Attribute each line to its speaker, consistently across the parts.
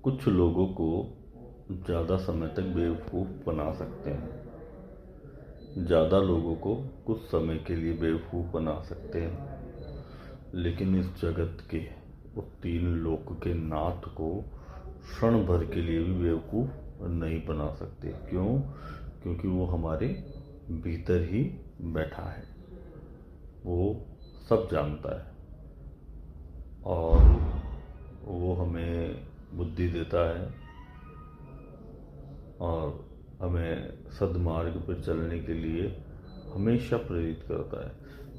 Speaker 1: कुछ लोगों को ज़्यादा समय तक बेवकूफ़ बना सकते हैं। ज़्यादा लोगों को कुछ समय के लिए बेवकूफ़ बना सकते हैं, लेकिन इस जगत के वो तीन लोक के नाथ को क्षण भर के लिए भी बेवकूफ़ नहीं बना सकते। क्यों? क्योंकि वो हमारे भीतर ही बैठा है, वो सब जानता है और वो हमें बुद्धि देता है और हमें सद्मार्ग पर चलने के लिए हमेशा प्रेरित करता है।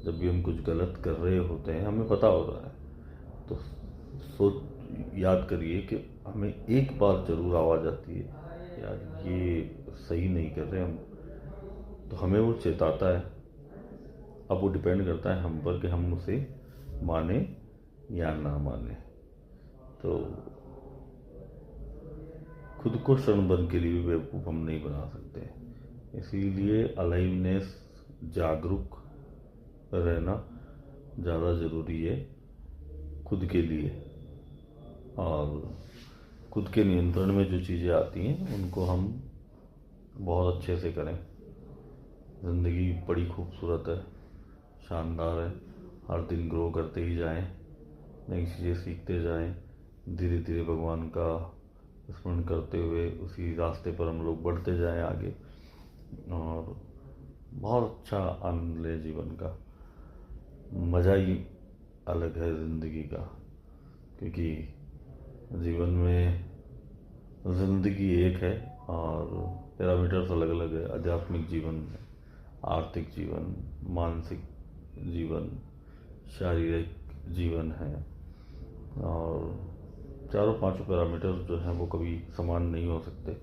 Speaker 1: जब भी हम कुछ गलत कर रहे होते हैं, हमें पता होता है, तो सोच याद करिए कि हमें एक बार जरूर आवाज़ आती है, यार ये सही नहीं कर रहे हम, तो हमें वो चेताता है। अब वो डिपेंड करता है हम पर कि हम उसे माने या ना माने। तो खुद को क्षण भर के लिए भी बेवकूफ़ हम नहीं बना सकते, इसीलिए अलाइवनेस, जागरूक रहना ज़्यादा ज़रूरी है खुद के लिए। और खुद के नियंत्रण में जो चीज़ें आती हैं उनको हम बहुत अच्छे से करें। ज़िंदगी बड़ी खूबसूरत है, शानदार है। हर दिन ग्रो करते ही जाएं, नई चीज़ें सीखते जाएं, धीरे धीरे भगवान का स्मरण करते हुए उसी रास्ते पर हम लोग बढ़ते जाएं आगे, और बहुत अच्छा आनंद लें जीवन का। मज़ा ही अलग है ज़िंदगी का, क्योंकि जीवन में ज़िंदगी एक है और पैरामीटर्स अलग अलग है। आध्यात्मिक जीवन, आर्थिक जीवन, मानसिक जीवन, शारीरिक जीवन है, और चारों पांचों पैरामीटर्स जो हैं वो कभी समान नहीं हो सकते।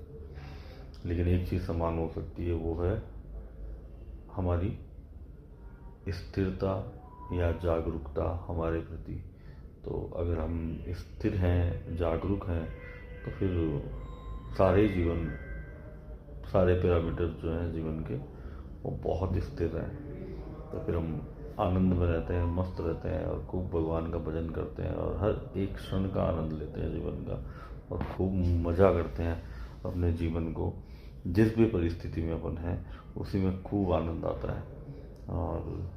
Speaker 1: लेकिन एक चीज़ समान हो सकती है, वो है हमारी स्थिरता या जागरूकता हमारे प्रति। तो अगर हम स्थिर हैं, जागरूक हैं, तो फिर सारे जीवन, सारे पैरामीटर जो हैं जीवन के, वो बहुत स्थिर हैं। तो फिर हम आनंद में रहते हैं, मस्त रहते हैं और खूब भगवान का भजन करते हैं और हर एक क्षण का आनंद लेते हैं जीवन का, और खूब मज़ा करते हैं अपने जीवन को। जिस भी परिस्थिति में अपन हैं उसी में खूब आनंद आता है। और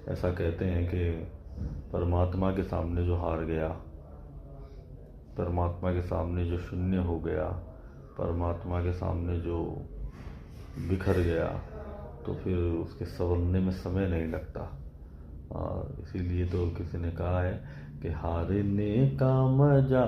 Speaker 1: ऐसा कहते हैं कि परमात्मा के सामने जो हार गया, परमात्मा के सामने जो शून्य हो गया, परमात्मा के सामने जो बिखर गया, तो फिर उसके संवरने में समय नहीं लगता। और इसीलिए तो किसी ने कहा है कि हारने का मजा